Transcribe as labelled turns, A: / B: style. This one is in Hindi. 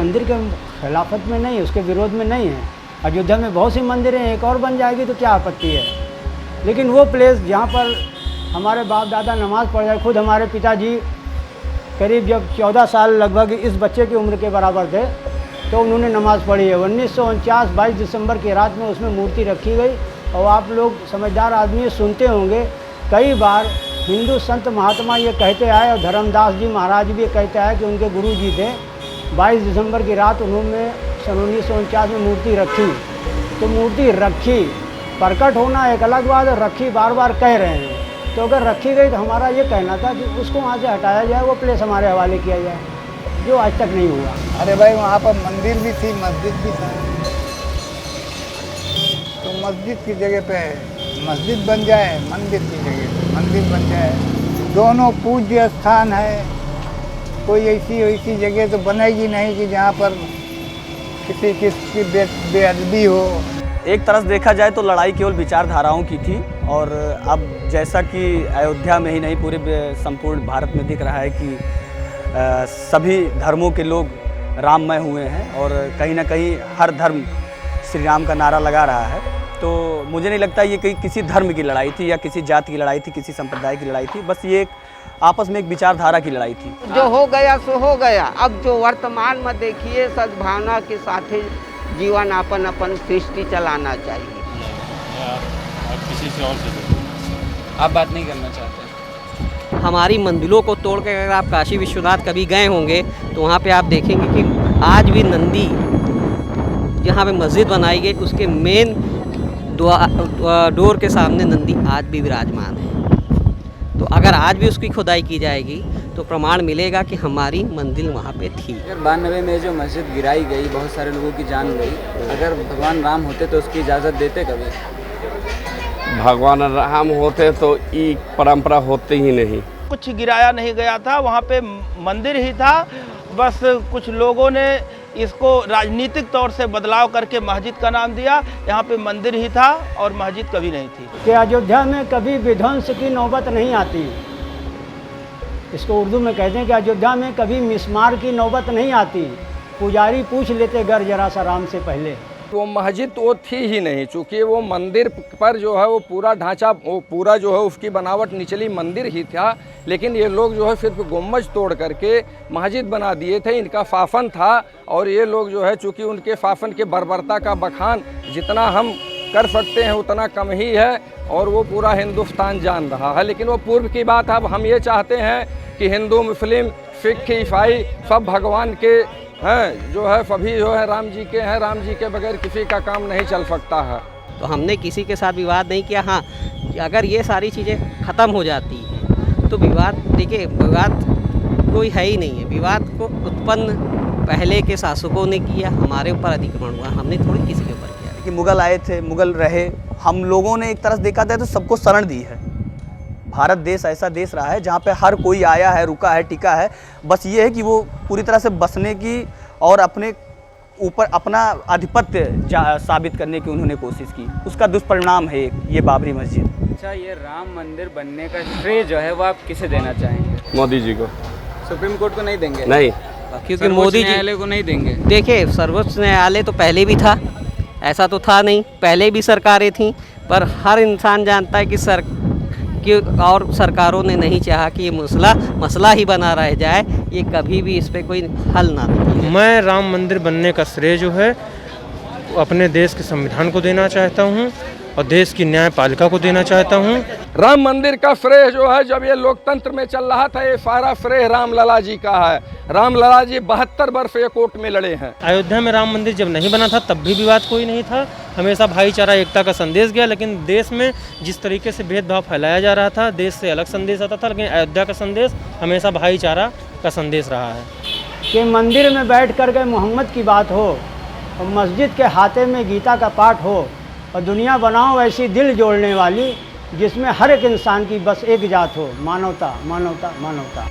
A: मंदिर के खिलाफत में नहीं है, उसके विरोध में नहीं है। अयोध्या में बहुत सी मंदिरें हैं, एक और बन जाएगी तो क्या आपत्ति है। लेकिन वो प्लेस जहाँ पर हमारे बाप दादा नमाज़ पढ़ जाए, खुद हमारे पिताजी करीब जब 14 साल लगभग इस बच्चे की उम्र के बराबर थे तो उन्होंने नमाज़ पढ़ी है। 1949 22 दिसंबर की रात में उसमें मूर्ति रखी गई। और आप लोग समझदार आदमी सुनते होंगे, कई बार हिंदू संत महात्मा ये कहते आए और धर्मदास जी महाराज भी कहते आए कि उनके गुरु जी थे 22 दिसंबर की रात उन्होंने सन 1949 में मूर्ति रखी। तो मूर्ति रखी, प्रकट होना एक अलग बात है, रखी बार बार कह रहे हैं। तो अगर रखी गई तो हमारा ये कहना था कि उसको वहाँ से हटाया जाए, वो प्लेस हमारे हवाले किया जाए, जो आज तक नहीं हुआ।
B: अरे भाई वहाँ पर मंदिर भी थी, मस्जिद भी था, तो मस्जिद की जगह पे मस्जिद बन जाए, मंदिर की जगह पे मंदिर बन जाए। दोनों पूज्य स्थान है, कोई ऐसी जगह तो बनेगी नहीं कि जहाँ पर किसी की बेअदबी हो।
C: एक तरफ देखा जाए तो लड़ाई केवल विचारधाराओं की थी, और अब जैसा कि अयोध्या में ही नहीं पूरे संपूर्ण भारत में दिख रहा है कि सभी धर्मों के लोग राममय हुए हैं और कहीं ना कहीं हर धर्म श्री राम का नारा लगा रहा है। तो मुझे नहीं लगता ये किसी धर्म की लड़ाई थी या किसी जाति की लड़ाई थी, किसी संप्रदाय की लड़ाई थी, बस ये एक आपस में एक विचारधारा की लड़ाई थी।
D: जो हो गया सो हो गया। अब जो वर्तमान में देखिए, सद्भावना के साथ ही जीवन अपन सृष्टि चलाना चाहिए।
E: आप किसी से और से आप बात नहीं करना चाहते?
F: हमारी मंदिरों को तोड़ के अगर आप काशी विश्वनाथ कभी गए होंगे तो वहाँ पे आप देखेंगे कि आज भी नंदी, जहाँ पे मस्जिद बनाई गई, उसके मेन डोर के सामने नंदी आज भी विराजमान है। तो अगर आज भी उसकी खुदाई की जाएगी तो प्रमाण मिलेगा कि हमारी मंदिर वहाँ पे थी।
G: अगर 92 में जो मस्जिद गिराई गई, बहुत सारे लोगों की जान गई, अगर भगवान राम होते तो उसकी इजाज़त देते कभी?
H: भगवान राम होते तो ये परंपरा होती ही नहीं।
I: कुछ गिराया नहीं गया था, वहाँ पे मंदिर ही था। बस कुछ लोगों ने इसको राजनीतिक तौर से बदलाव करके मस्जिद का नाम दिया। यहाँ पे मंदिर ही था और मस्जिद कभी नहीं थी।
A: कि अयोध्या में कभी विध्वंस की नौबत नहीं आती, इसको उर्दू में कहते हैं कि अयोध्या में कभी मिस्मार की नौबत नहीं आती। पुजारी पूछ लेते घर जरा सा राम से पहले।
J: वो मस्जिद वो थी ही नहीं, चूँकि वो मंदिर पर जो है वो पूरा ढांचा, वो पूरा जो है उसकी बनावट निचली मंदिर ही था। लेकिन ये लोग जो है सिर्फ गुम्बज तोड़ करके मस्जिद बना दिए थे। इनका फाफन था और ये लोग जो है चूँकि उनके फाफन के बर्बरता का बखान जितना हम कर सकते हैं उतना कम ही है, और वो पूरा हिंदुस्तान जान रहा है। लेकिन वो पूर्व की बात। अब हम ये चाहते हैं कि हिंदू, मुस्लिम, सिख, ईसाई सब भगवान के हैं, जो है सभी जो है राम जी के हैं। राम जी के बगैर किसी का काम नहीं चल सकता है।
F: तो हमने किसी के साथ विवाद नहीं किया। हाँ, अगर ये सारी चीज़ें ख़त्म हो जाती हैं तो विवाद, देखिए विवाद कोई है ही नहीं है। विवाद को उत्पन्न पहले के शासकों ने किया, हमारे ऊपर अतिक्रमण हुआ, हमने थोड़ी किसी के ऊपर किया।
C: कि मुग़ल आए थे, मुग़ल रहे, हम लोगों ने एक तरह से देखा जाए तो सबको शरण दी है। भारत देश ऐसा देश रहा है जहाँ पे हर कोई आया है, रुका है, टिका है। बस ये है कि वो पूरी तरह से बसने की और अपने ऊपर अपना आधिपत्य साबित करने की उन्होंने कोशिश की। उसका दुष्परिणाम है ये बाबरी मस्जिद।
G: अच्छा, ये राम मंदिर बनने का श्रेय जो है वो आप किसे देना चाहेंगे?
H: मोदी जी को।
G: सुप्रीम कोर्ट को नहीं देंगे?
H: नहीं,
F: क्योंकि मोदी जी
G: न्यायालय को नहीं देंगे।
F: देखिए, सर्वोच्च न्यायालय तो पहले भी था, ऐसा तो था नहीं, पहले भी सरकारें थीं। पर हर इंसान जानता है कि और सरकारों ने नहीं चाहा कि ये मसला ही बना रह जाए, ये कभी भी इस पे कोई हल ना निकले।
K: मैं राम मंदिर बनने का श्रेय जो है अपने देश के संविधान को देना चाहता हूँ और देश की न्यायपालिका को देना चाहता हूँ।
J: राम मंदिर का श्रेय जो है, जब ये लोकतंत्र में चल रहा था, ये सारा श्रेय रामलला जी का है। रामलला जी 72 वर्ष ये कोर्ट में लड़े हैं।
K: अयोध्या में राम मंदिर जब नहीं बना था तब भी विवाद कोई नहीं था, हमेशा भाईचारा, एकता का संदेश गया। लेकिन देश में जिस तरीके से भेदभाव फैलाया जा रहा था, देश से अलग संदेश आता था, लेकिन अयोध्या का संदेश हमेशा भाईचारा का संदेश रहा है।
A: कि मंदिर में बैठ कर के मोहम्मद की बात हो और मस्जिद के हाथे में गीता का पाठ हो और दुनिया बनाओ ऐसी दिल जोड़ने वाली जिसमें हर एक इंसान की बस एक जात हो, मानवता, मानवता, मानवता।